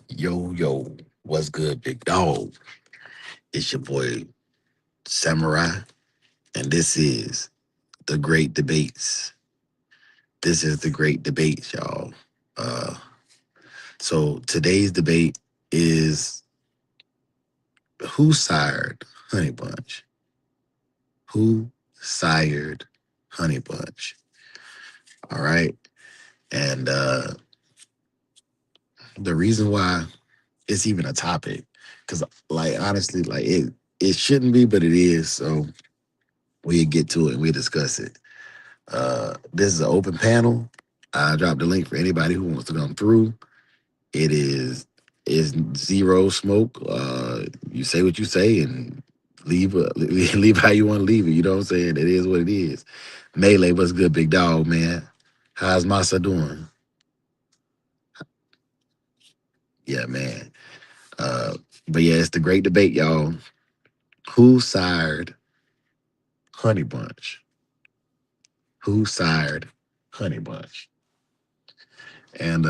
Yo, yo, what's good, big dog? It's your boy Samurai, and this is the Great Debates. This is the Great Debates, y'all. Uh, so today's debate is who sired Honey Bunch? Who sired Honey Bunch? All right, and the reason why it's even a topic, because like honestly, like it shouldn't be, but it is. So we get to it and we discuss it. This is an open panel. I dropped the link for anybody who wants to come through. It is zero smoke. You say what you say and leave how you want to leave it. You know what I'm saying? It is what it is. Melee, what's good, big dog, man? How's Masa doing? Yeah, man. Uh, but yeah, it's the great debate, y'all. Who sired Honey Bunch? Who sired Honey Bunch? And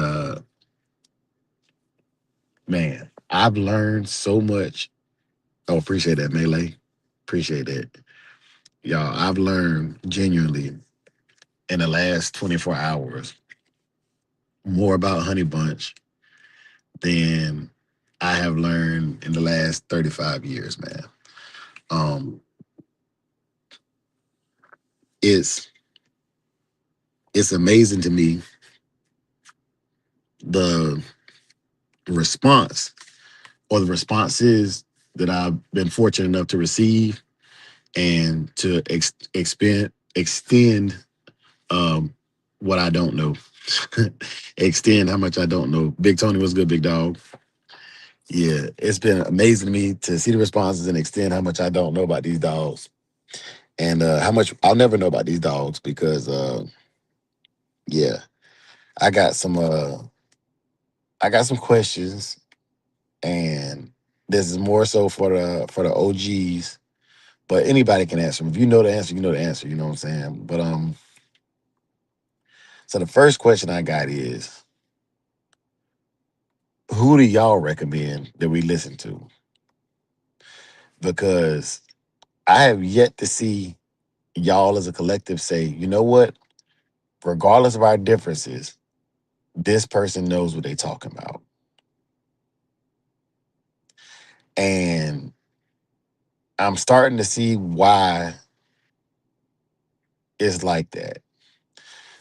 man, I've learned so much. Oh, appreciate that, Melee. Appreciate that. Y'all, I've learned genuinely in the last 24 hours more about Honey Bunch than I have learned in the last 35 years, man. Um, it's it's amazing to me the response or the responses that I've been fortunate enough to receive and to extend um, what I don't know. Extend how much I don't know. Big Tony was good, big dog. Yeah, it's been amazing to me to see the responses and extend how much I don't know about these dogs and how much I'll never know about these dogs because yeah, I got some uh I got some questions and this is more so for the OGs, but anybody can answer them. If you know the answer, you know the answer. You know what I'm saying? But so the first question I got is, who do y'all recommend that we listen to? Because I have yet to see y'all as a collective say, you know what? Regardless of our differences, this person knows what they're talking about. And I'm starting to see why it's like that.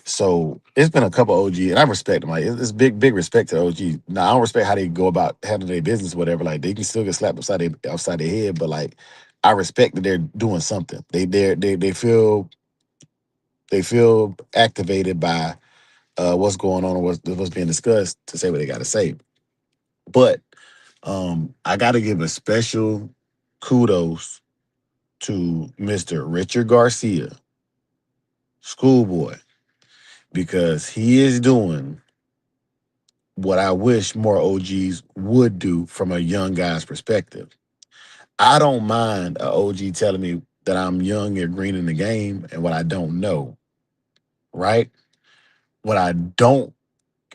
So it's been a couple OG, and I respect them. Like it's big respect to OG. Now I don't respect how they go about handling their business, whatever. Like they can still get slapped upside their head, but like I respect that they're doing something. They feel activated by what's going on and what's being discussed to say what they got to say. But I got to give a special kudos to Mr. Richard Garcia, schoolboy, because he is doing what I wish more OGs would do from a young guy's perspective. I don't mind a OG telling me that I'm young and green in the game and what I don't know, right? What I don't,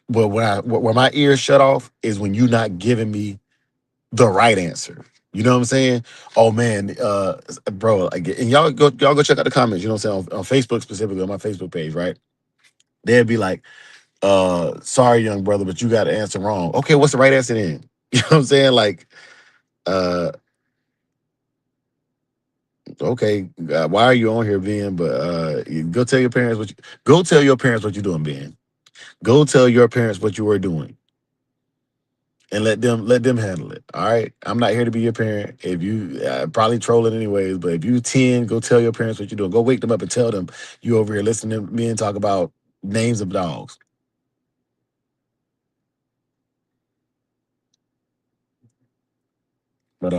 but where my ears shut off is when you're not giving me the right answer. You know what I'm saying? Oh man, bro, like, and y'all go check out the comments. You know what I'm saying on Facebook specifically on my Facebook page, right? They'd be like, sorry, young brother, but you got to answer wrong. Okay, what's the right answer then? You know what I'm saying? Like, uh, okay, why are you on here, Ben? But go tell your parents go tell your parents what you're doing, Ben. Go tell your parents what you were doing. And let them handle it. All right. I'm not here to be your parent. If you probably trolling anyways, but if you 10, go tell your parents what you're doing. Go wake them up and tell them you over here listening to me and talk about names of dogs. But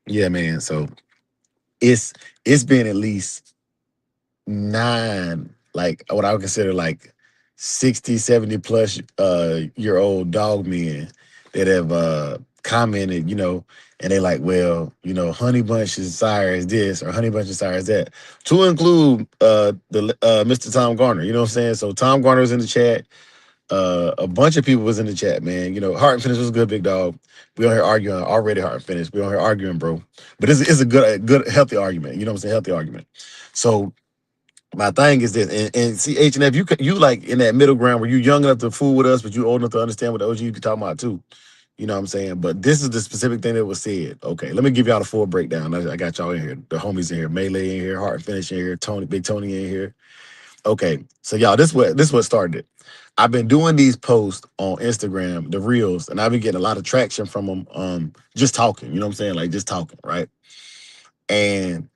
yeah, man. So it's it's been at least nine, like what I would consider like 60, 70 plus year old dog men that have commented, and they like, well, Honey Bunch's sire is this or Honey Bunch's sire is that. To include the Mr. Tom Garner, you know what I'm saying? So Tom Garner's in the chat. A bunch of people was in the chat, man. You know, Heart and Finish was good, big dog. We on here arguing already. Heart and Finish. We on here arguing, bro. But it's a good, healthy argument. You know what I'm saying? Healthy argument. So my thing is this, and see, H and F, you like in that middle ground where you young enough to fool with us, but you old enough to understand what the OG be talking about too. You know what I'm saying? But this is the specific thing that was said. Okay, let me give y'all the full breakdown. I got y'all in here, the homies in here, Melee in here, Heart and Finish in here, Tony, Big Tony in here. Okay, so y'all, this what started it. I've been doing these posts on Instagram, the reels, and I've been getting a lot of traction from them. Just talking, you know what I'm saying? Like just talking, right? And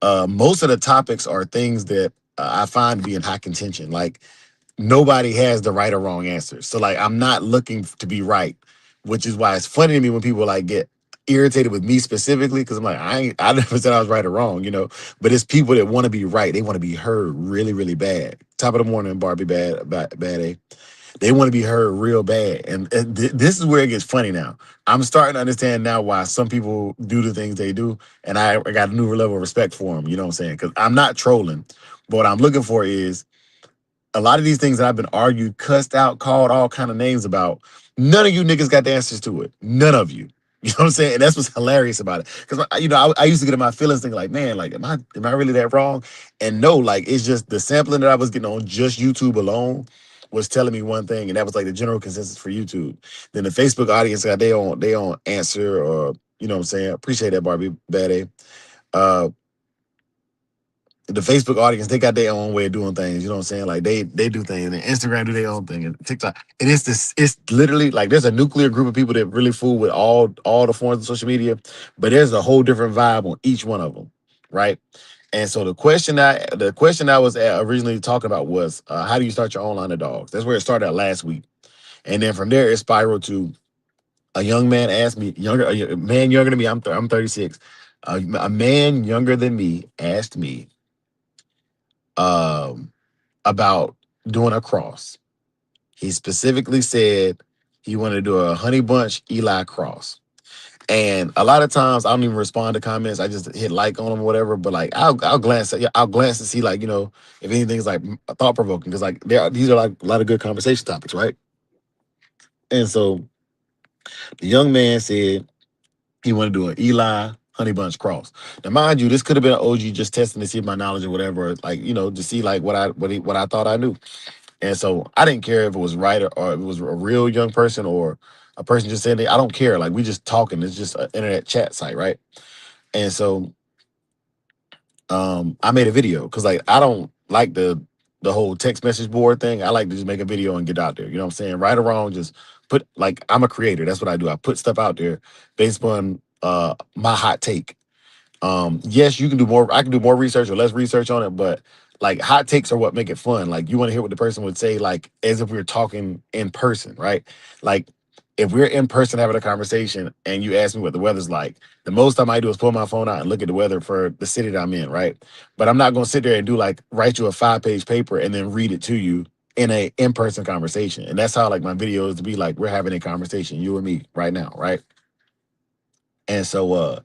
most of the topics are things that I find to be in high contention. Like nobody has the right or wrong answer. So like I'm not looking to be right, which is why it's funny to me when people like get irritated with me specifically because I'm like I never said I was right or wrong, you know. But it's people that want to be right. They want to be heard really, really bad. Top of the morning, Barbie bad A. They want to be heard real bad, and this is where it gets funny now. I'm starting to understand now why some people do the things they do, and I got a new level of respect for them. You know what I'm saying? Because I'm not trolling, but what I'm looking for is a lot of these things that I've been argued, cussed out, called all kind of names about. None of you niggas got the answers to it. None of you. You know what I'm saying? And that's what's hilarious about it. Because you know, I used to get in my feelings thinking like, man, like, am I really that wrong? And no, like, it's just the sampling that I was getting on just YouTube alone was telling me one thing, and that was like the general consensus for YouTube. Then the Facebook audience got they on answer or you know what I'm saying. Appreciate that, Barbie Bad A. Uh, the Facebook audience, they got their own way of doing things. You know what I'm saying? Like they do things, and Instagram do their own thing, and TikTok. And it's literally like there's a nuclear group of people that really fool with all the forms of social media, but there's a whole different vibe on each one of them, right? And so the question I was originally talking about was how do you start your own line of dogs? That's where it started at last week, and then from there it spiraled to a young man asked me a man younger than me. I'm 36. A man younger than me asked me um, about doing a cross. He specifically said he wanted to do a honey bunch Eli cross. And a lot of times I don't even respond to comments. I just hit like on them or whatever. But like I'll glance at yeah, I'll glance to see like, you know, if anything's like thought provoking. Because like these are like a lot of good conversation topics, right? And so the young man said he wanted to do an Eli honey bunch cross. Now, mind you, this could have been an OG just testing to see my knowledge or whatever, like, you know, to see like what I thought I knew. And so I didn't care if it was right or if it was a real young person or a person just saying, I don't care. Like we just talking. It's just an internet chat site, right? And so I made a video because like I don't like the whole text message board thing. I like to just make a video and get out there. You know what I'm saying? Right or wrong, just put like I'm a creator. That's what I do. I put stuff out there based on my hot take. Yes, you can do more. I can do more research or less research on it, but like hot takes are what make it fun. Like you want to hear what the person would say, like as if we were talking in person, right? Like if we're in person having a conversation and you ask me what the weather's like, the most I might do is pull my phone out and look at the weather for the city that I'm in, right? But I'm not gonna sit there and do like write you a 5-page paper and then read it to you in a in-person conversation. And that's how like my videos to be like we're having a conversation, you and me right now, right? And so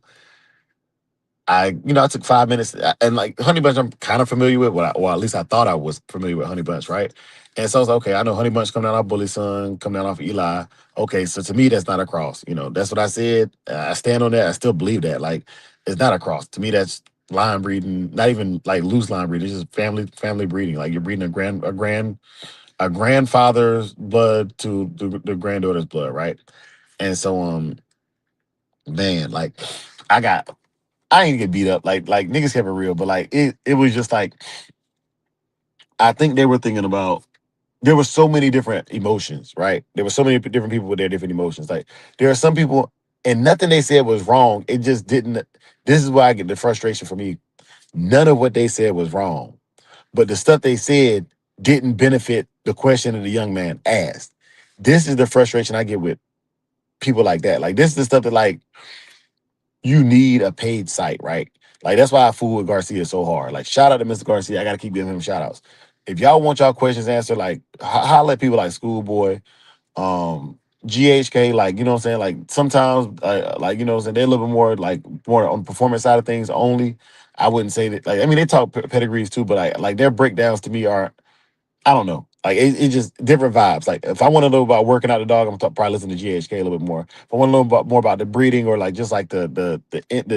I took 5 minutes and like Honey Bunch, I'm kind of familiar with, or at least I thought I was familiar with Honey Bunch, right? And so I was like, okay, I know Honey Bunch come down off Bully Son, come down off Eli. Okay, so to me, that's not a cross. You know, that's what I said. I stand on that. I still believe that. Like, it's not a cross. To me, that's line breeding, not even like loose line breeding. It's just family breeding. Like you're breeding a grandfather's blood to the granddaughter's blood, right? And so man, like I got I ain't get beat up. Like niggas kept it real, but like it was just like I think they were thinking about there were so many different emotions, right? There were so many different people with their different emotions. Like there are some people and nothing they said was wrong. It just didn't. This is why I get the frustration for me. None of what they said was wrong, but the stuff they said didn't benefit the question that the young man asked. This is the frustration I get with people like that. Like this is the stuff that like you need a paid site, right? Like that's why I fool with Garcia so hard. Like shout out to Mr. Garcia. I gotta keep giving him shout outs. If y'all want y'all questions answered, like holla at people like Schoolboy, GHK, like you know what I'm saying? Like sometimes like you know what I'm saying, they're a little bit more on the performance side of things only. I wouldn't say that like I mean they talk pedigrees too, but like their breakdowns to me are I don't know. Like it just different vibes. Like if I want to know about working out the dog, I'm probably listen to GHK a little bit more. If I want to know about more about the breeding or like just like the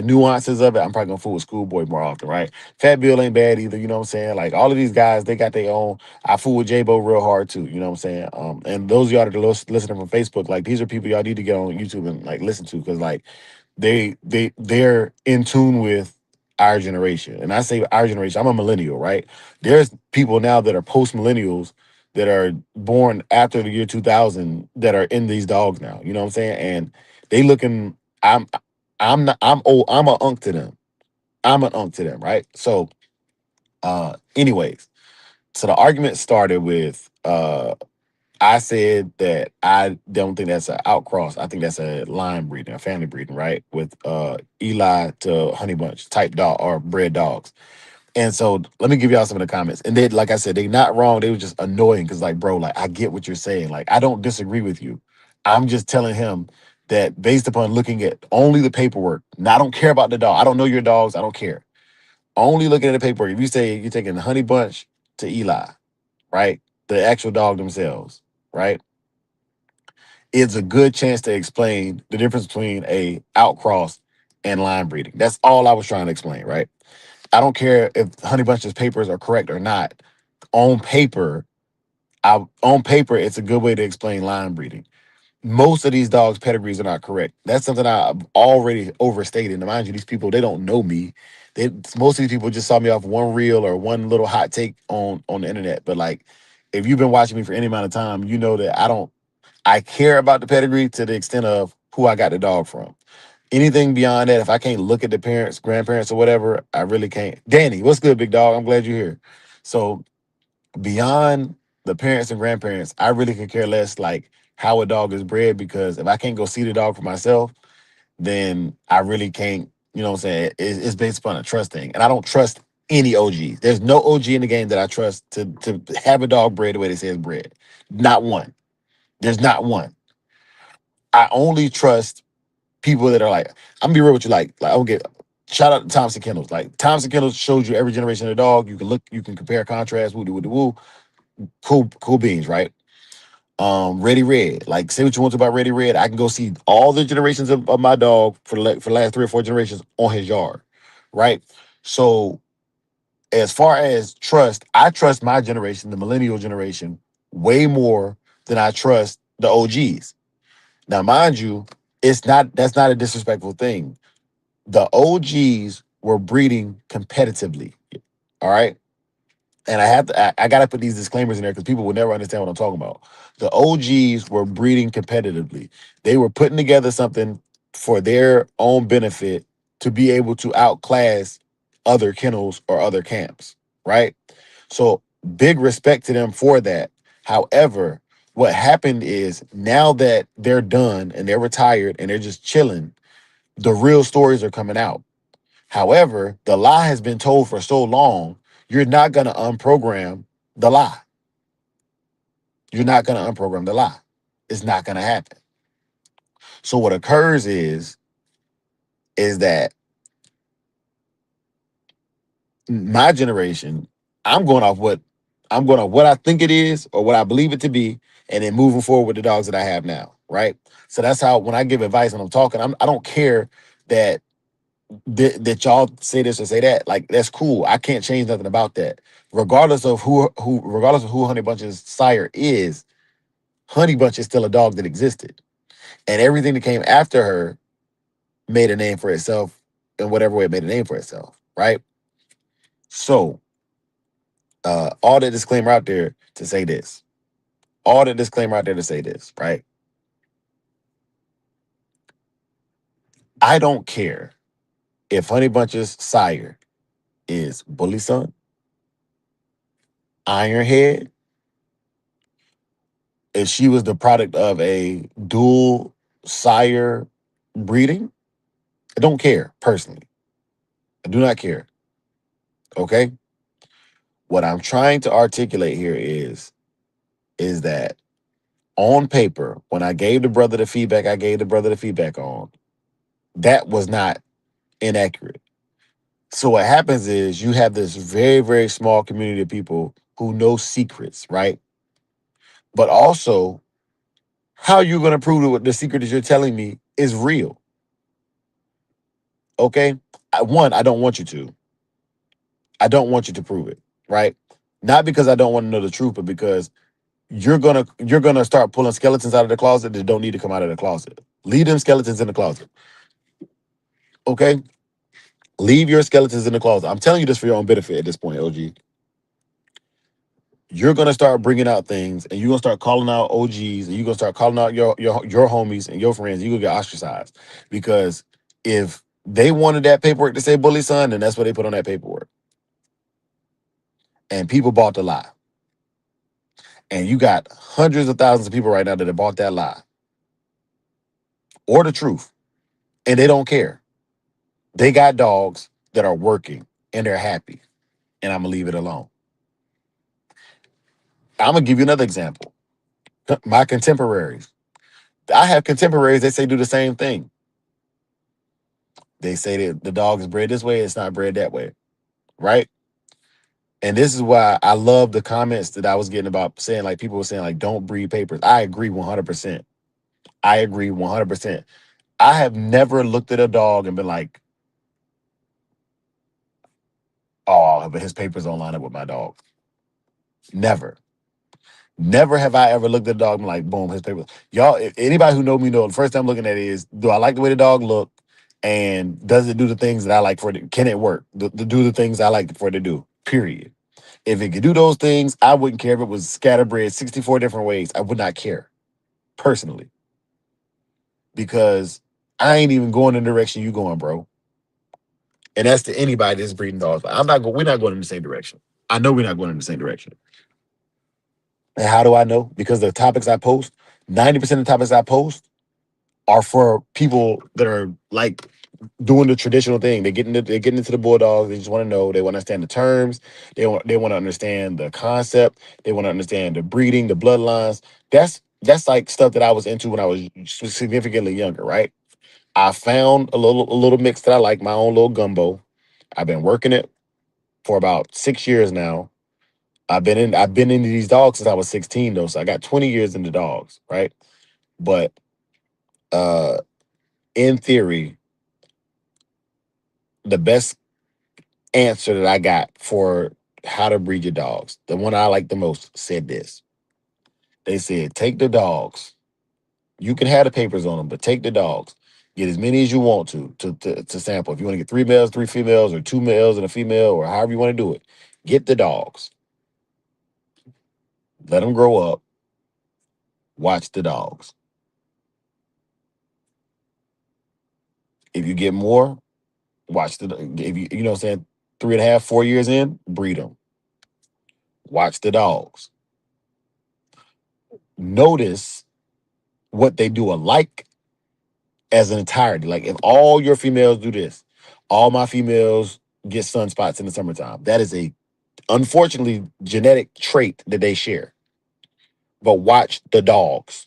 nuances of it, I'm probably gonna fool with Schoolboy more often, right? Fat Bill ain't bad either, you know what I'm saying? Like all of these guys, they got their own. I fool with J-Bo real hard too, you know what I'm saying? And those of y'all that are listening from Facebook, like these are people y'all need to get on YouTube and like listen to because like they're in tune with our generation. And I say our generation, I'm a millennial, right? There's people now that are post millennials that are born after the year 2000 that are in these dogs now. You know what I'm saying? And they looking. I'm not. I'm old. I'm an unk to them. I'm an unk to them, right? So, anyways, so the argument started with I said that I don't think that's an outcross. I think that's a line breeding, a family breeding, right? With Eli to Honeybunch type dog or bred dogs. And so let me give y'all some of the comments. And they, like I said, they not wrong. They were just annoying because, like, bro, like I get what you're saying. Like, I don't disagree with you. I'm just telling him that based upon looking at only the paperwork. Now, I don't care about the dog. I don't know your dogs. I don't care. Only looking at the paperwork. If you say you're taking the Honey Bunch to Eli, right? The actual dog themselves, right? It's a good chance to explain the difference between a outcross and line breeding. That's all I was trying to explain, right? I don't care if Honey Bunch's papers are correct or not. On paper, on paper, it's a good way to explain line breeding. Most of these dogs' pedigrees are not correct. That's something I've already overstated. And mind you, these people, they don't know me. Most of these people just saw me off one reel or one little hot take on the internet. But like, if you've been watching me for any amount of time, you know that I care about the pedigree to the extent of who I got the dog from. Anything beyond that, if I can't look at the parents, grandparents, or whatever, I really can't. Danny, what's good, big dog? I'm glad you're here. So beyond the parents and grandparents, I really could care less like how a dog is bred because if I can't go see the dog for myself, then I really can't, you know what I'm saying? It's based upon a trust thing. And I don't trust any OG. There's no OG in the game that I trust to have a dog bred the way they say it's bred. Not one. There's not one. I only trust people that are like, I'm gonna be real with you, like I'll get shout out to Thompson Kennels. Like Thompson Kennels shows you every generation of the dog. You can look, you can compare contrast, woo woo woo. Cool beans, right? Ready Red. Like say what you want to about Ready Red. I can go see all the generations of my dog for the last 3 or 4 generations on his yard. Right. So as far as trust, I trust my generation, the millennial generation, way more than I trust the OGs. Now, mind you, that's not a disrespectful thing. The OGs were breeding competitively. All right. And I gotta put these disclaimers in there because people will never understand what I'm talking about. The OGs were breeding competitively. They were putting together something for their own benefit to be able to outclass other kennels or other camps, right? So big respect to them for that. However, what happened is now that they're done and they're retired and they're just chilling, the real stories are coming out. However, the lie has been told for so long, you're not going to unprogram the lie. You're not going to unprogram the lie. It's not going to happen. So what occurs is that my generation, I'm going off what I think it is or what I believe it to be, and then moving forward with the dogs that I have now, right? So that's how when I give advice and I'm talking, I don't care that that y'all say this or say that. Like that's cool. I can't change nothing about that. Regardless of who Honey Bunch's sire is, Honey Bunch is still a dog that existed. And everything that came after her made a name for itself in whatever way it made a name for itself. Right. So all the disclaimer out there to say this. All the disclaimer out there to say this, right? I don't care if Honey Bunch's sire is Bully Son, Ironhead, if she was the product of a dual sire breeding, I don't care personally. I do not care. Okay. What I'm trying to articulate here is that on paper, when I gave the brother the feedback I gave the brother the feedback on, that was not inaccurate. So what happens is you have this very, very small community of people who know secrets, right? But also, how are you going to prove that what the secret that you're telling me is real? Okay. One, I don't want you to. I don't want you to prove it, right? Not because I don't want to know the truth, but because you're gonna start pulling skeletons out of the closet that don't need to come out of the closet. Leave them skeletons in the closet. Okay? Leave your skeletons in the closet. I'm telling you this for your own benefit at this point, OG. You're gonna start bringing out things, and you're gonna start calling out OGs, and you're gonna start calling out your homies and your friends. You're gonna get ostracized because if they wanted that paperwork to say bully son, then that's what they put on that paperwork. And people bought the lie. And you got hundreds of thousands of people right now that have bought that lie or the truth, and they don't care. They got dogs that are working and they're happy, and I'm gonna leave it alone. I'm gonna give you another example. My contemporaries. I have contemporaries that say do the same thing. They say that the dog is bred this way, it's not bred that way, right? And this is why I love the comments that I was getting about saying like people were saying like don't breed papers. I agree 100%. I agree 100%. I have never looked at a dog and been like, oh, but his papers don't line up with my dog. Never. Never have I ever looked at a dog and like, boom, his paper. Y'all, anybody who know me know the first time I'm looking at it is, do I like the way the dog look, and does it do the things that I like for it? Can it work? Do the things I like for it to do? Period. If it could do those things, I wouldn't care if it was scatterbred 64 different ways. I would not care personally because I ain't even going in the direction you going, bro. And that's to anybody that's breeding dogs. I'm not going. We're not going in the same direction. I know we're not going in the same direction. And how do I know? Because the topics I post, 90% of the topics I post are for people that are like doing the traditional thing. They're getting into the bulldogs. They just want to know. They want to understand the terms. They want to understand the concept. They want to understand the breeding, the bloodlines. That's like stuff that I was into when I was significantly younger, right? I found a little mix that I like, my own little gumbo. I've been working it for about 6 years now. I've been into these dogs since I was 16 though, so I got 20 years into dogs, right? But uh in theory, the best answer that I got for how to breed your dogs, the one I like the most, said this. They said, take the dogs. You can have the papers on them, but take the dogs. Get as many as you want to sample. If you want to get three males, three females, or two males and a female, or however you want to do it, get the dogs. Let them grow up. Watch the dogs. If you get more, watch the if you know what I'm saying, 3.5, 4 years in, breed them. Watch the dogs. Notice what they do alike as an entirety. Like if all your females do this, all my females get sunspots in the summertime. That is a unfortunately genetic trait that they share. But watch the dogs.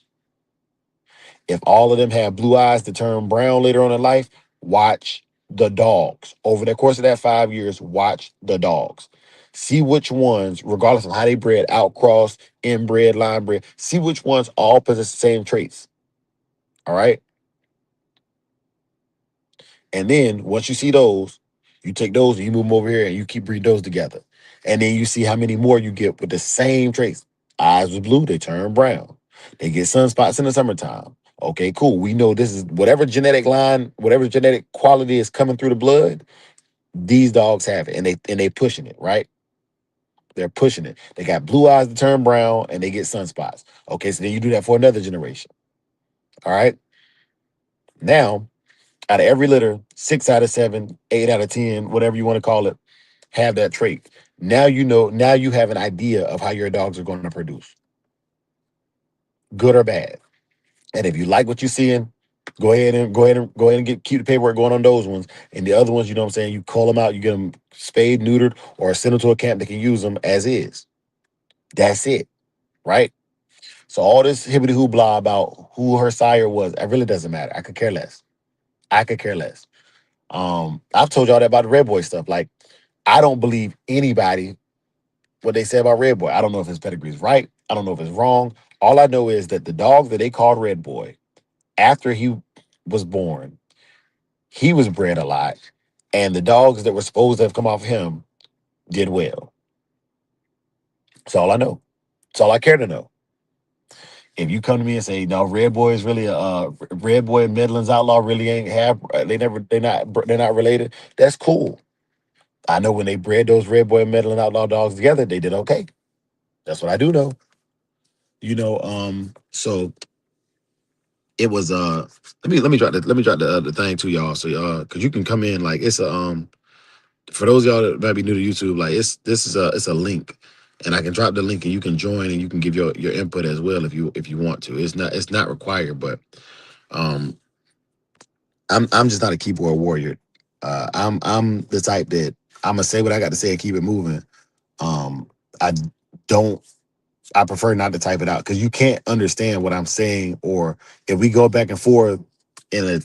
If all of them have blue eyes to turn brown later on in life, watch the dogs. Over the course of that 5 years, watch the dogs. See which ones, regardless of how they bred, outcross, inbred, line bred, see which ones all possess the same traits. All right. And then once you see those, you take those and you move them over here and you keep breeding those together. And then you see how many more you get with the same traits. Eyes was blue, they turn brown. They get sunspots in the summertime. Okay, cool. We know this is whatever genetic line, whatever genetic quality is coming through the blood, these dogs have it. And they pushing it, right? They're pushing it. They got blue eyes to turn brown and they get sunspots. Okay, so then you do that for another generation. All right. Now, out of every litter, 6 out of 7, 8 out of 10, whatever you want to call it, have that trait. Now you know, now you have an idea of how your dogs are going to produce, good or bad. And if you like what you're seeing, go ahead and get keep the paperwork going on those ones. And the other ones, you know what I'm saying, you call them out, you get them spayed, neutered, or send them to a camp that can use them as is. That's it, right? So all this hibbity hoopla about who her sire was, it really doesn't matter. I could care less. I could care less. I've told y'all that about the Red Boy stuff. Like, I don't believe anybody what they say about Red Boy. I don't know if his pedigree is right. I don't know if it's wrong. All I know is that the dog that they called Red Boy, after he was born, he was bred a lot, and the dogs that were supposed to have come off him did well. That's all I know. That's all I care to know. If you come to me and say, no, Red Boy is really a Red Boy and Midlands Outlaw really ain't have they're not related. That's cool. I know when they bred those Red Boy and Midland Outlaw dogs together, they did okay. That's what I do know. So it was let me drop the thing to y'all, so because you can come in, like, it's a for those of y'all that might be new to YouTube, like, it's a link, and I can drop the link and you can join and you can give your input as well if you want to. It's not required, but um I'm just not a keyboard warrior. I'm the type that I'm gonna say what I got to say and keep it moving. I don't I prefer not to type it out because you can't understand what I'm saying, or if we go back and forth in a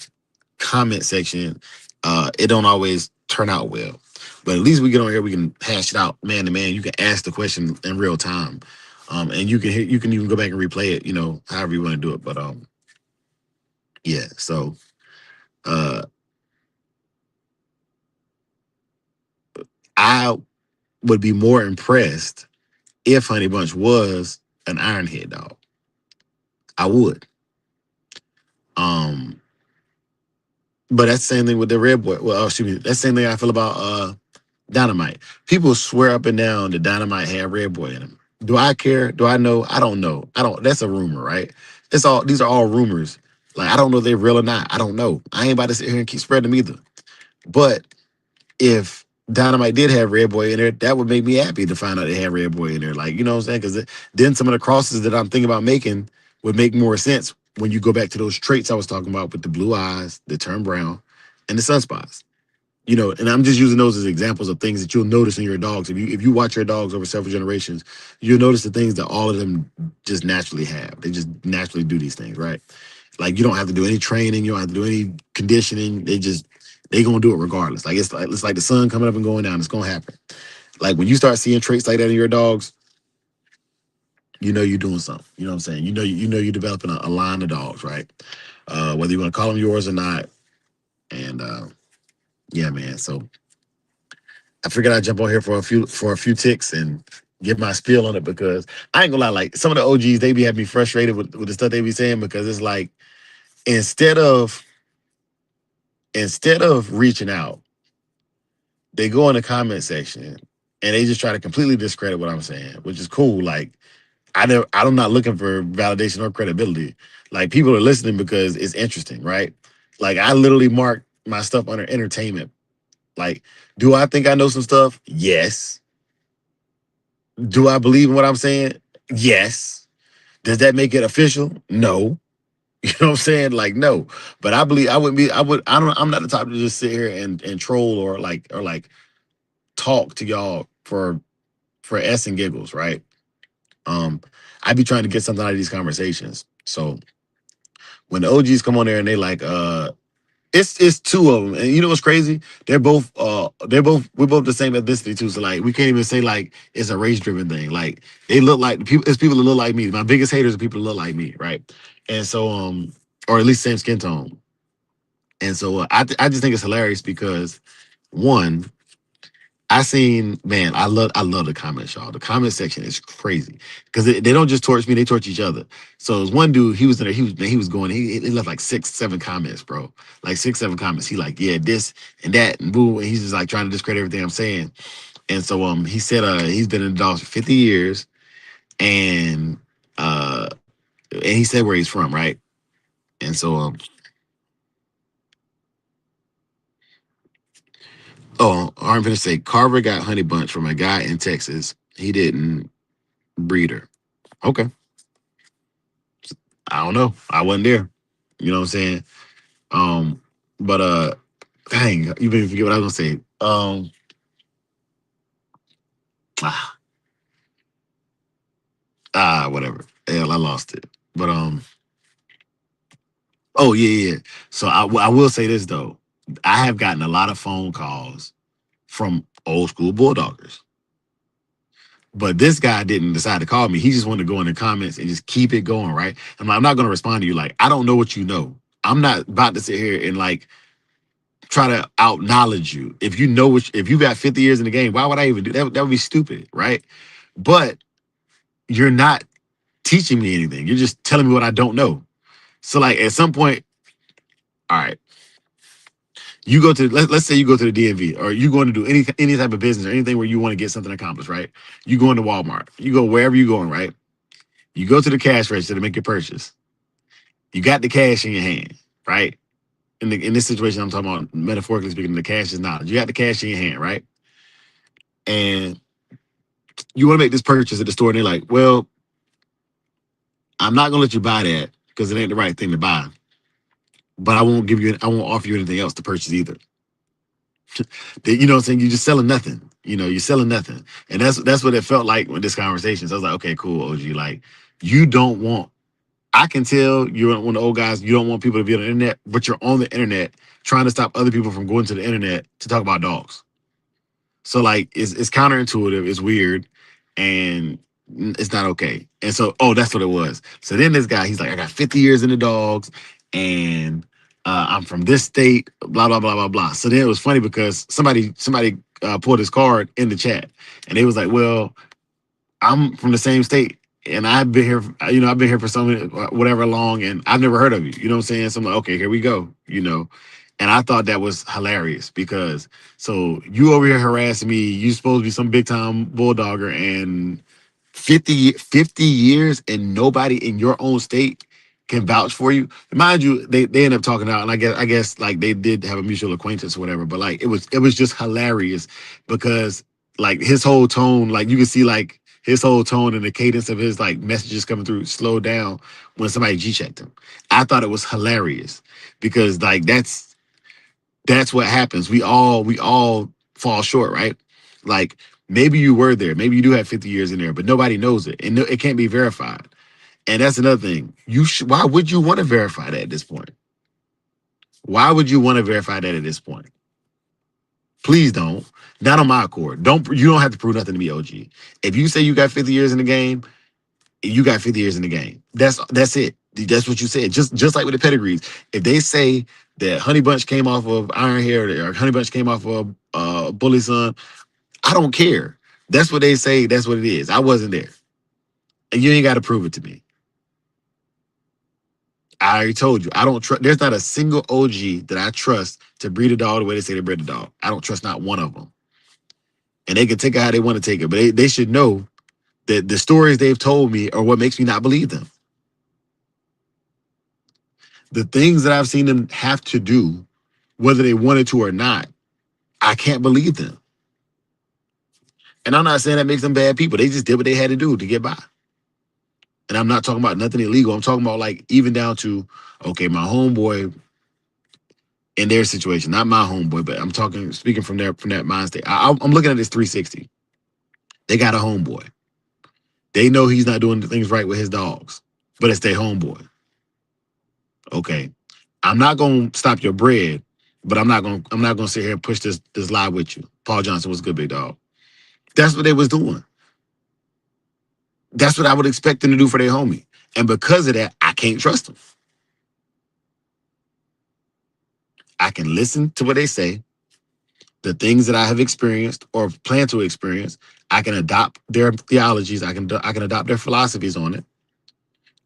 comment section, it don't always turn out well. But at least we get on here, we can hash it out man to man. You can ask the question in real time, and you can even go back and replay it. However you want to do it. But yeah. So uh, I would be more impressed if Honey Bunch was an Ironhead dog. I would. Um, but that's the same thing with the Red Boy. Well, excuse me, that's the same thing I feel about Dynamite. People swear up and down that Dynamite had Red Boy in him. Do I care? Do I know? I don't know. I don't. That's a rumor, right? These are all rumors. Like, I don't know if they're real or not. I don't know. I ain't about to sit here and keep spreading them either. But if Dynamite did have Red Boy in there, that would make me happy to find out they had Red Boy in there. Like, you know what I'm saying? Because then some of the crosses that I'm thinking about making would make more sense when you go back to those traits I was talking about with the blue eyes, the turn brown, and the sunspots. And I'm just using those as examples of things that you'll notice in your dogs. If you watch your dogs over several generations, you'll notice the things that all of them just naturally have. They just naturally do these things, right? Like, you don't have to do any training, you don't have to do any conditioning. They gonna do it regardless. Like, it's like the sun coming up and going down. It's gonna happen. Like, when you start seeing traits like that in your dogs, you know you're doing something. You know what I'm saying? You're developing a line of dogs, right? Whether you want to call them yours or not. And yeah, man. So I figured I'd jump on here for a few ticks and give my spiel on it, because I ain't gonna lie, like, some of the OGs, they be having me frustrated with the stuff they be saying, because it's like, instead of reaching out, they go in the comment section and they just try to completely discredit what I'm saying, which is cool. Like, I'm not looking for validation or credibility. Like, people are listening because it's interesting, right? Like, I literally mark my stuff under entertainment. Like, do I think I know some stuff? Yes. Do I believe in what I'm saying? Yes. Does that make it official? No. You know what I'm saying? Like, no. But I believe I'm not the type to just sit here and troll, or like talk to y'all for s and giggles, right? Um, I be trying to get something out of these conversations. So when the OGs come on there and they like, it's two of them, and you know what's crazy? We're both the same ethnicity too. So, like, we can't even say like it's a race driven thing. Like, they look like people. It's people that look like me. My biggest haters are people that look like me, right? And so or at least same skin tone. And so I just think it's hilarious because, one, I seen, man, I love the comments, y'all. The comment section is crazy because they don't just torch me, they torch each other. So there's one dude, he was in there, he was going, he left like 6, 7 comments, bro. Like 6, 7 comments. He like, yeah, this and that and boo, and he's just like trying to discredit everything I'm saying. And so he said he's been in the dogs for 50 years, and he said where he's from, right? And so I'm gonna say Carver got Honey Bunch from a guy in Texas. He didn't breed her. Okay. I don't know. I wasn't there. You know what I'm saying? Um, but dang, you made me forget what I was gonna say. Ah, whatever. Hell, I lost it. But oh yeah, yeah. So I will say this though. I have gotten a lot of phone calls from old school bulldoggers. But this guy didn't decide to call me. He just wanted to go in the comments and just keep it going, right? I'm like, I'm not going to respond to you. Like, I don't know what you know. I'm not about to sit here and like try to out knowledge you. If you know what, if you got 50 years in the game, why would I even do that? That would be stupid, right? But you're not teaching me anything. You're just telling me what I don't know. So like at some point, all right, you go to let's say you go to the DMV or you going to do any type of business or anything where you want to get something accomplished, right? You go into Walmart, you go wherever you're going, right? You go to the cash register to make your purchase. You got the cash in your hand, right? In this situation, I'm talking about metaphorically speaking, the cash is knowledge. You got the cash in your hand, right? And you want to make this purchase at the store, and they're like, "Well, I'm not gonna let you buy that because it ain't the right thing to buy. But I won't offer you anything else to purchase either." You know what I'm saying? You're just selling nothing. You know, you're selling nothing, and that's what it felt like with this conversation. So I was like, "Okay, cool, OG. Like, you don't want I can tell you're one of the old guys. You don't want people to be on the internet, but you're on the internet trying to stop other people from going to the internet to talk about dogs. So like, it's counterintuitive. It's weird, and it's not okay. And so, oh, that's what it was. So then this guy, he's like, I got 50 years in the dogs, and I'm from this state. Blah blah blah blah blah. So then it was funny because somebody pulled his card in the chat, and they was like, well, I'm from the same state and I've been here, I've been here for so many, whatever long, and I've never heard of you. You know what I'm saying? So I'm like, okay, here we go. And I thought that was hilarious because so you over here harassing me, you supposed to be some big time bulldogger and 50 years and nobody in your own state can vouch for you. Mind you, they end up talking out, and I guess like they did have a mutual acquaintance or whatever, but like it was just hilarious because like his whole tone, like you can see like his whole tone and the cadence of his like messages coming through slow down when somebody G-checked him. I thought it was hilarious because like that's what happens. We all fall short, right? Like maybe you were there, maybe you do have 50 years in there, but nobody knows it, and it can't be verified. And that's another thing. Why would you want to verify that at this point? Why would you want to verify that at this point? Please don't. Not on my accord. You don't have to prove nothing to me, OG. If you say you got 50 years in the game, you got 50 years in the game. That's it. That's what you said. Just like with the pedigrees. If they say that Honey Bunch came off of Iron Hair or Honey Bunch came off of Bully Son, I don't care. That's what they say. That's what it is. I wasn't there. And you ain't got to prove it to me. I already told you. I don't trust. There's not a single OG that I trust to breed a dog the way they say they bred a dog. I don't trust not one of them. And they can take it how they want to take it. But they should know that the stories they've told me are what makes me not believe them. The things that I've seen them have to do, whether they wanted to or not, I can't believe them. And I'm not saying that makes them bad people. They just did what they had to do to get by. And I'm not talking about nothing illegal. I'm talking about like even down to, okay, my homeboy in their situation, not my homeboy, but I'm speaking from that mind state. I'm looking at this 360. They got a homeboy. They know he's not doing things right with his dogs, but it's their homeboy. Okay, I'm not gonna stop your bread, but I'm not gonna sit here and push this lie with you. Paul Johnson was a good big dog. That's what they was doing. That's what I would expect them to do for their homie. And because of that, I can't trust them. I can listen to what they say, the things that I have experienced or plan to experience. I can adopt their theologies. I can adopt their philosophies on it.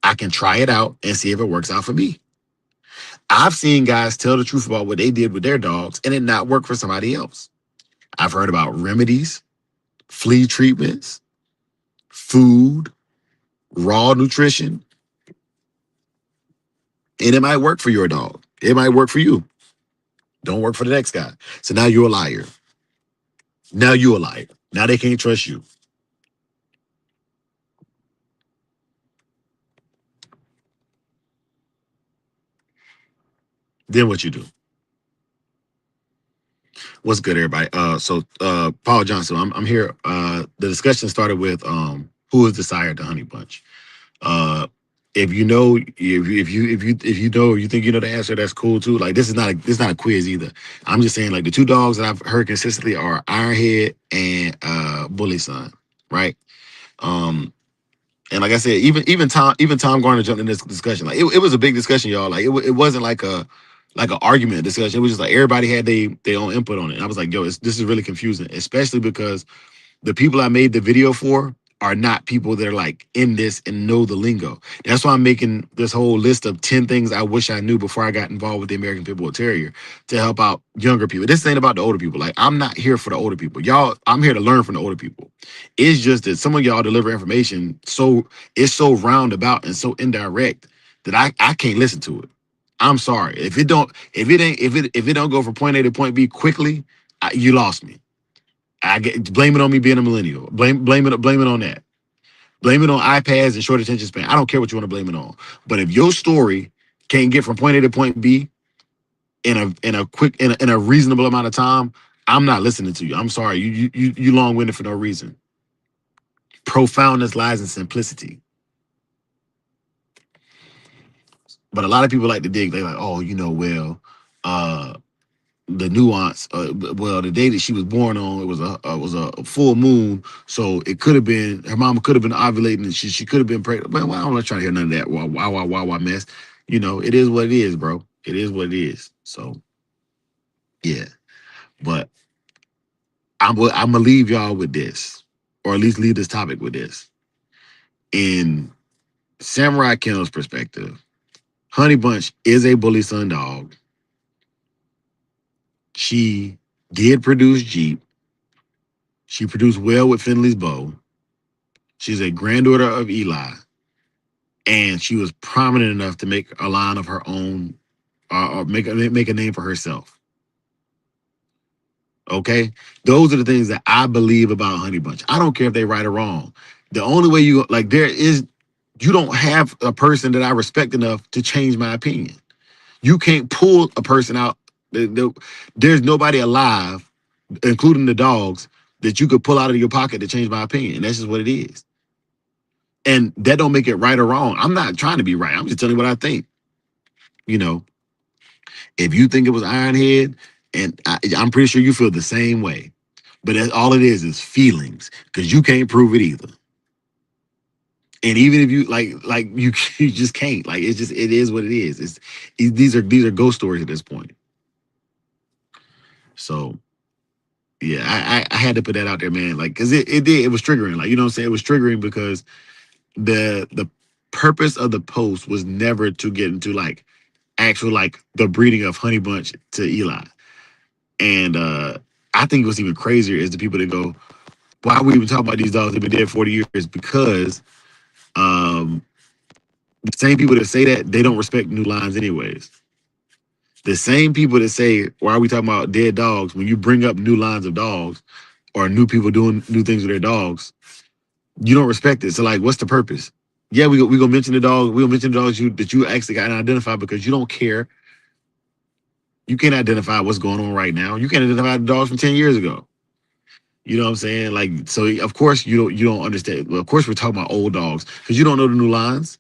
I can try it out and see if it works out for me. I've seen guys tell the truth about what they did with their dogs and it not work for somebody else. I've heard about remedies, flea treatments, food, raw nutrition, and it might work for your dog. It might work for you. Don't work for the next guy. So now you're a liar. Now you're a liar. Now they can't trust you. Then what you do? What's good, everybody? Paul Johnson, I'm here. The discussion started with who is the Sired Honeybunch. If you know, if you know, you think you know the answer, that's cool too. Like this is not a quiz either. I'm just saying like the two dogs that I've heard consistently are Ironhead and Bully Son, right? Um, and like I said, even Tom Garner jumped in this discussion. Like it was a big discussion, y'all. Like it wasn't like an argument discussion. It was just like everybody had their own input on it. And I was like, yo, this is really confusing, especially because the people I made the video for are not people that are like in this and know the lingo. That's why I'm making this whole list of 10 things I wish I knew before I got involved with the American Pit Bull Terrier to help out younger people. This ain't about the older people. Like, I'm not here for the older people. Y'all, I'm here to learn from the older people. It's just that some of y'all deliver information so it's so roundabout and so indirect that I can't listen to it. I'm sorry. If it don't go from point A to point B quickly, you lost me. I get blame it on me being a millennial. Blame it on that. Blame it on iPads and short attention span. I don't care what you want to blame it on. But if your story can't get from point A to point B in a reasonable amount of time, I'm not listening to you. I'm sorry. You long winded for no reason. Profoundness lies in simplicity. But a lot of people like to dig. They're like, oh, well, the nuance. Well, the day that she was born on, it was a full moon, so it could have been her mama could have been ovulating, and she could have been pregnant. Well, I'm not trying to hear none of that. Why mess? It is what it is, bro. It is what it is. So yeah, but I'm gonna leave y'all with this, or at least leave this topic with this. In Samurai Kennel's perspective, Honey Bunch is a bully son dog. She did produce Jeep. She produced well with Finley's Bow. She's a granddaughter of Eli, and she was prominent enough to make a line of her own, or make a name for herself. Okay, those are the things that I believe about Honey Bunch. I don't care if they right or wrong. The only way you don't have a person that I respect enough to change my opinion. You can't pull a person out. There's nobody alive, including the dogs, that you could pull out of your pocket to change my opinion. And that's just what it is. And that don't make it right or wrong. I'm not trying to be right. I'm just telling you what I think. You know, if you think it was Ironhead, and I'm pretty sure you feel the same way. But that's all it is feelings, because you can't prove it either. And even if you like you just can't. Like it is what it is. These are ghost stories at this point. So yeah, I had to put that out there, man. Like, cause it was triggering. Like, you know what I'm saying? It was triggering because the purpose of the post was never to get into like actual like the breeding of Honey Bunch to Eli. And I think what's even crazier is the people that go, why are we even talking about these dogs? They've been dead 40 years. Because um, the same people that say that, they don't respect new lines anyways. The same people that say, why are we talking about dead dogs? When you bring up new lines of dogs or new people doing new things with their dogs, you don't respect it. So like, what's the purpose? Yeah, we gonna mention the dog. We gonna mention the dogs that you actually got to identify because you don't care. You can't identify what's going on right now. You can't identify the dogs from 10 years ago. You know what I'm saying? Like, so of course you don't understand. Well, of course we're talking about old dogs because you don't know the new lines.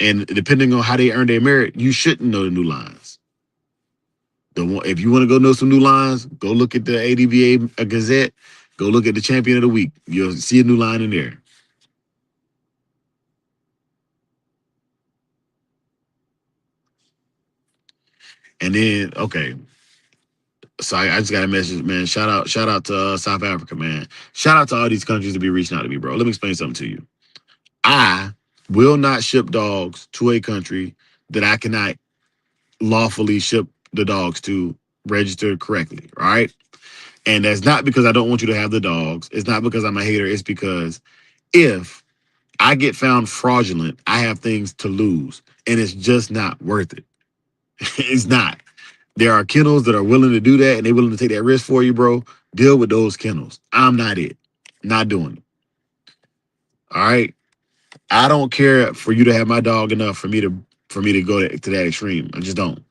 And depending on how they earn their merit, you shouldn't know the new lines. If you want to go know some new lines, go look at the ADVA Gazette. Go look at the Champion of the Week. You'll see a new line in there. And then, okay. So I just got a message, man. Shout out to South Africa, man. Shout out to all these countries to be reaching out to me, bro. Let me explain something to you. I will not ship dogs to a country that I cannot lawfully ship the dogs to registered correctly. All right. And that's not because I don't want you to have the dogs. It's not because I'm a hater. It's because if I get found fraudulent, I have things to lose. And it's just not worth it. It's not. There are kennels that are willing to do that and they're willing to take that risk for you, bro. Deal with those kennels. I'm not it. Not doing it. All right. I don't care for you to have my dog enough for me to go to that extreme. I just don't.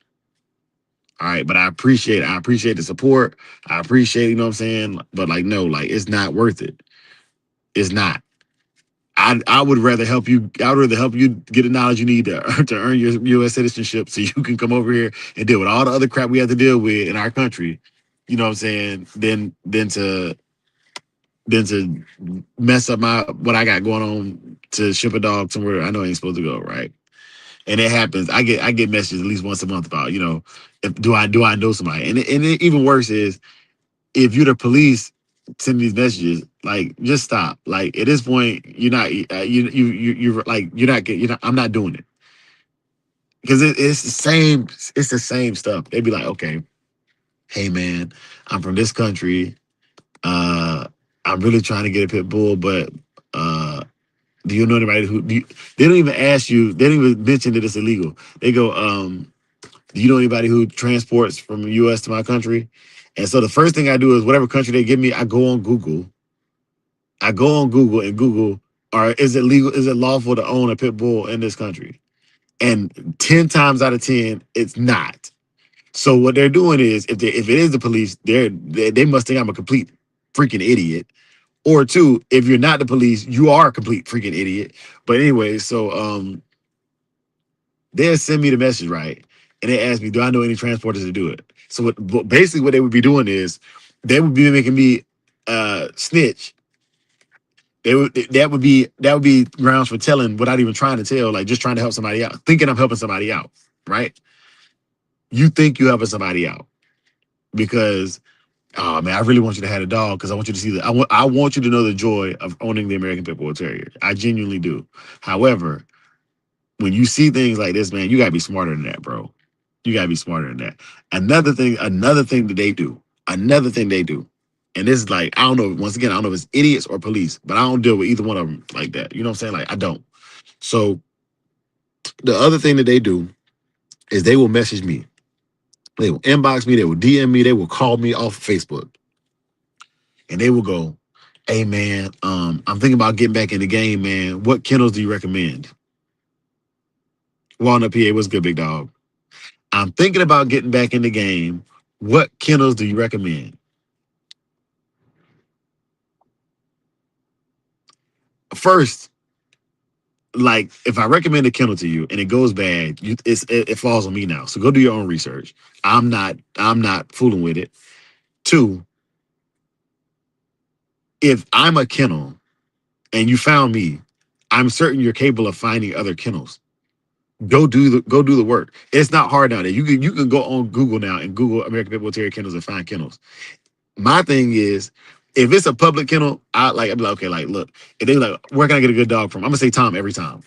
All right, but I appreciate the support. I appreciate, you know what I'm saying? But like, no, like it's not worth it. It's not. I would rather help you. I would rather help you get the knowledge you need to earn your U.S. citizenship so you can come over here and deal with all the other crap we have to deal with in our country You know what I'm saying? Then to mess up my what I got going on to ship a dog somewhere I know I ain't supposed to go, right? And it happens. I get messages at least once a month about, if, do I know somebody? Even worse is if you're the police sending these messages, like just stop. Like at this point, you're not you're like you're not I'm not doing it because it's the same. It's the same stuff. They'd be like, okay, hey man, I'm from this country. Uh, I'm really trying to get a pit bull, but do you know anybody who? They don't even ask you. They don't even mention that it's illegal. They go, do you know anybody who transports from the U.S. to my country? And so the first thing I do is whatever country they give me, I go on Google. I go on Google and Google, or is it legal? Is it lawful to own a pit bull in this country? And 10 times out of 10, it's not. So what they're doing is, if it is the police, they must think I'm a complete freaking idiot. Or two, if you're not the police, you are a complete freaking idiot. But anyway, so they'll send me the message, right? And they ask me, do I know any transporters to do it? So basically what they would be doing is they would be making me snitch. That would be grounds for telling without even trying to tell, like just trying to help somebody out, thinking I'm helping somebody out, right? You think you're helping somebody out because, oh man, I really want you to have a dog because I want you to see that. I want you to know the joy of owning the American Pit Bull Terrier. I genuinely do. However, when you see things like this, man, you gotta be smarter than that, bro. You gotta be smarter than that. Another thing that they do, another thing they do, and this is like, I don't know, once again, I don't know if it's idiots or police, but I don't deal with either one of them like that. You know what I'm saying? Like, I don't. So the other thing that they do is they will message me. They will inbox me, they will DM me, they will call me off Facebook, and they will go, hey man, I'm thinking about getting back in the game, man. What kennels do you recommend? Walnut PA, what's good, big dog? I'm thinking about getting back in the game. What kennels do you recommend? First, like if I recommend a kennel to you and it goes bad, it falls on me now. So go do your own research. I'm not fooling with it. Two, if I'm a kennel and you found me, I'm certain you're capable of finding other kennels. Go do the work. It's not hard now. You can go on Google now and Google American Pit Bull Terrier kennels and find kennels. My thing is, if it's a public kennel, I'd be like, okay, like, look, if they like, where can I get a good dog from? I'm gonna say Tom every time.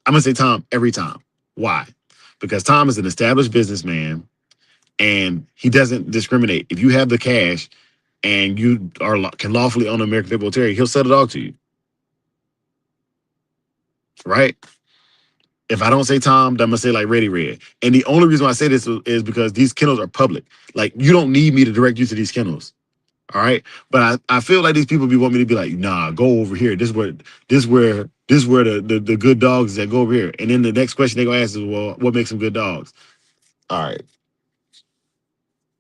I'm gonna say Tom every time. Why? Because Tom is an established businessman and he doesn't discriminate. If you have the cash and you can lawfully own an American Pit Bull Terrier, he'll sell the dog to you, right? If I don't say Tom, then I'm gonna say like Ready Red. And the only reason why I say this is because these kennels are public. Like you don't need me to direct you to these kennels. All right. But I feel like these people want me to be like, nah, go over here. This where the good dogs that go over here. And then the next question they gonna ask is, well, what makes them good dogs? All right.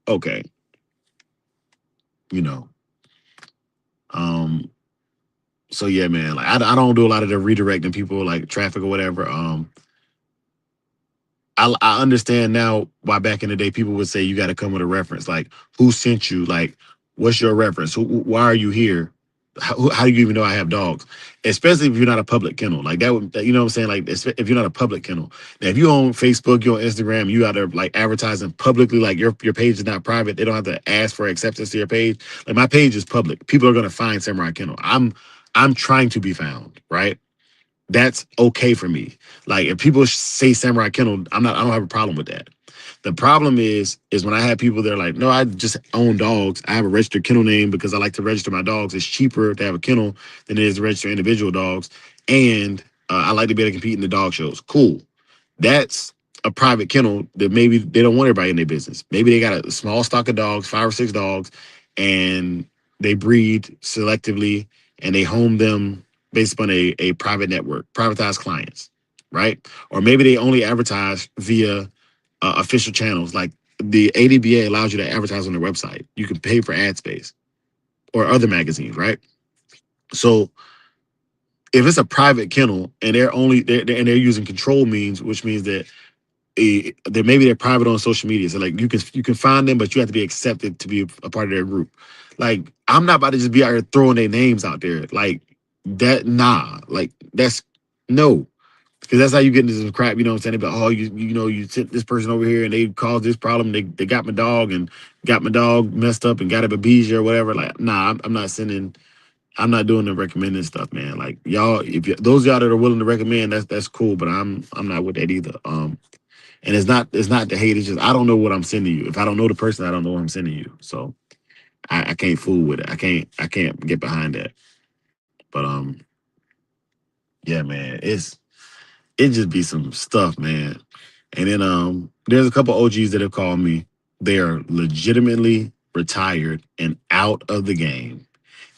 Okay. You know. Um, so yeah, man. Like I don't do a lot of the redirecting people like traffic or whatever. I understand now why back in the day people would say you got to come with a reference, like who sent you, like what's your reference, why are you here, how do you even know I have dogs, especially if you're not a public kennel, like that would, you know what I'm saying, like if you're not a public kennel. Now if you on Facebook, you're on Instagram, you out there like advertising publicly, like your page is not private, they don't have to ask for acceptance to your page. Like my page is public, people are gonna find Samurai Kennel. I'm trying to be found, right? That's okay for me. Like if people say Samurai Kennel, I don't have a problem with that. The problem is when I have people that are like, no, I just own dogs. I have a registered kennel name because I like to register my dogs. It's cheaper to have a kennel than it is to register individual dogs. And I like to be able to compete in the dog shows. Cool. That's a private kennel that maybe they don't want everybody in their business. Maybe they got a small stock of dogs, 5 or 6 dogs, and they breed selectively and they home them based upon a private network, privatized clients, right? Or maybe they only advertise via official channels. Like the ADBA allows you to advertise on their website. You can pay for ad space or other magazines, right? So if it's a private kennel and they're using control means, which means that they maybe they're private on social media. So like you can find them, but you have to be accepted to be a part of their group. Like I'm not about to just be out here throwing their names out there. Like that, nah. Like that's no. Because that's how you get into some crap, you know what I'm saying? But oh, you know, you sent this person over here and they caused this problem. They got my dog and got my dog messed up and got a babesia or whatever. Like, nah, I'm not sending. I'm not doing the recommending stuff, man. Like y'all, if those of y'all that are willing to recommend, that's cool. But I'm not with that either. And it's not the hate. It's just I don't know what I'm sending you. If I don't know the person, I don't know what I'm sending you. So I can't fool with it. I can't get behind that. But yeah, man, it just be some stuff, man. And then there's a couple OGs that have called me. They are legitimately retired and out of the game.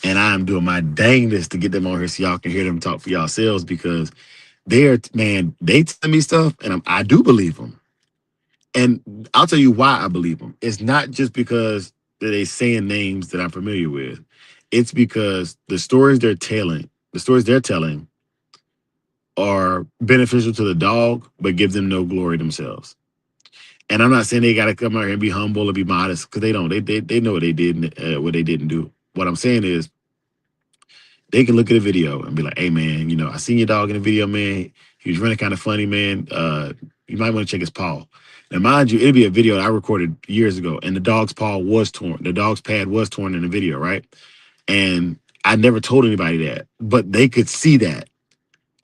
And I'm doing my dangest to get them on here so y'all can hear them talk for yourselves because they're, man, they tell me stuff and I do believe them. And I'll tell you why I believe them. It's not just because they saying names that I'm familiar with. It's because the stories they're telling are beneficial to the dog, but give them no glory themselves. And I'm not saying they got to come out here and be humble or be modest because they don't. They know what they did and what they didn't do. What I'm saying is they can look at a video and be like, "Hey, man, you know, I seen your dog in the video, man. He was running kind of funny, man. You might want to check his paw." Now, mind you, it'd be a video that I recorded years ago, and the dog's paw was torn. The dog's pad was torn in the video, right? And I never told anybody that, but they could see that.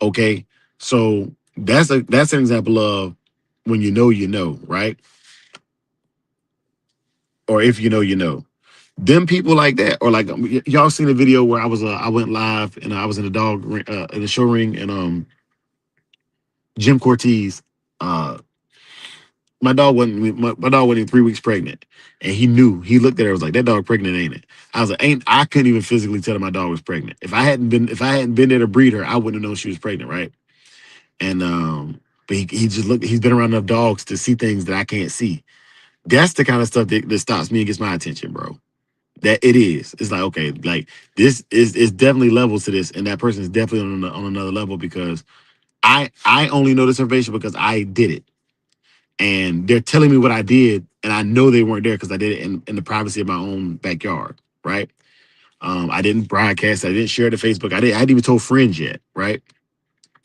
Okay, so that's an example of when you know, right? Or if you know, you know. Them people like that, or like y'all seen a video where I went live and I was in the dog in the show ring and Jim Cortez, uh my dog wasn't even 3 weeks pregnant, and he looked at her, was like, that dog pregnant, ain't it? I was like, ain't I couldn't even physically tell her my dog was pregnant. If I hadn't been there to breed her, I wouldn't have known she was pregnant, right? And but he just looked. He's been around enough dogs to see things that I can't see. That's the kind of stuff that stops me and gets my attention, bro. That it is. It's like, okay, like this is definitely levels to this, and that person is definitely on another level because I only know this information because I did it, and they're telling me what I did, and I know they weren't there because I did it in the privacy of my own backyard, right? I didn't broadcast, I didn't share it to Facebook, I hadn't even told friends yet, right?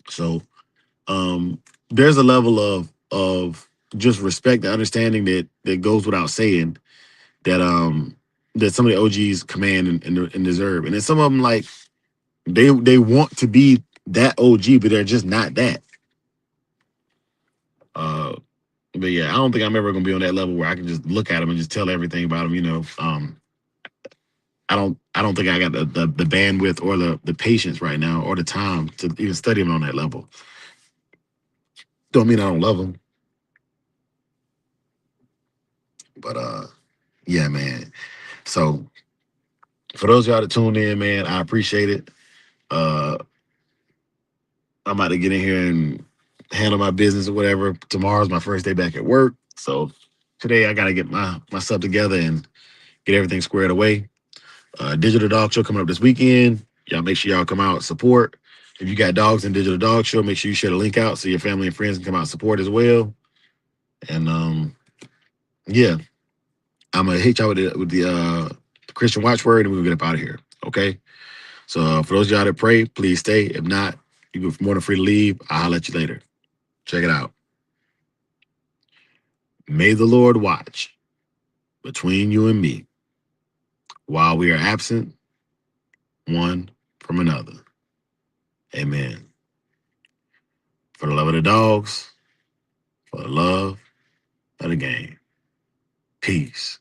So there's a level of just respect and understanding that goes without saying that some of the OGs command and deserve. And then some of them like they want to be that OG, but they're just not that. Uh, but yeah, I don't think I'm ever gonna be on that level where I can just look at them and just tell everything about them. You know, I don't think I got the bandwidth or the patience right now or the time to even study them on that level. Don't mean I don't love them, but yeah, man. So for those of y'all that tuned in, man, I appreciate it. Uh, I'm about to get in here and handle my business or whatever. Tomorrow's my first day back at work. So today I got to get my stuff together and get everything squared away. Digital Dog Show coming up this weekend. Y'all make sure y'all come out support. If you got dogs in Digital Dog Show, make sure you share the link out so your family and friends can come out and support as well. And yeah, I'm gonna hit y'all with the Christian watchword and we'll get up out of here. Okay. So for those of y'all that pray, please stay. If not, you're more than free to leave. I'll let you later. Check it out. May the Lord watch between you and me while we are absent one from another. Amen. For the love of the dogs, for the love of the game. Peace.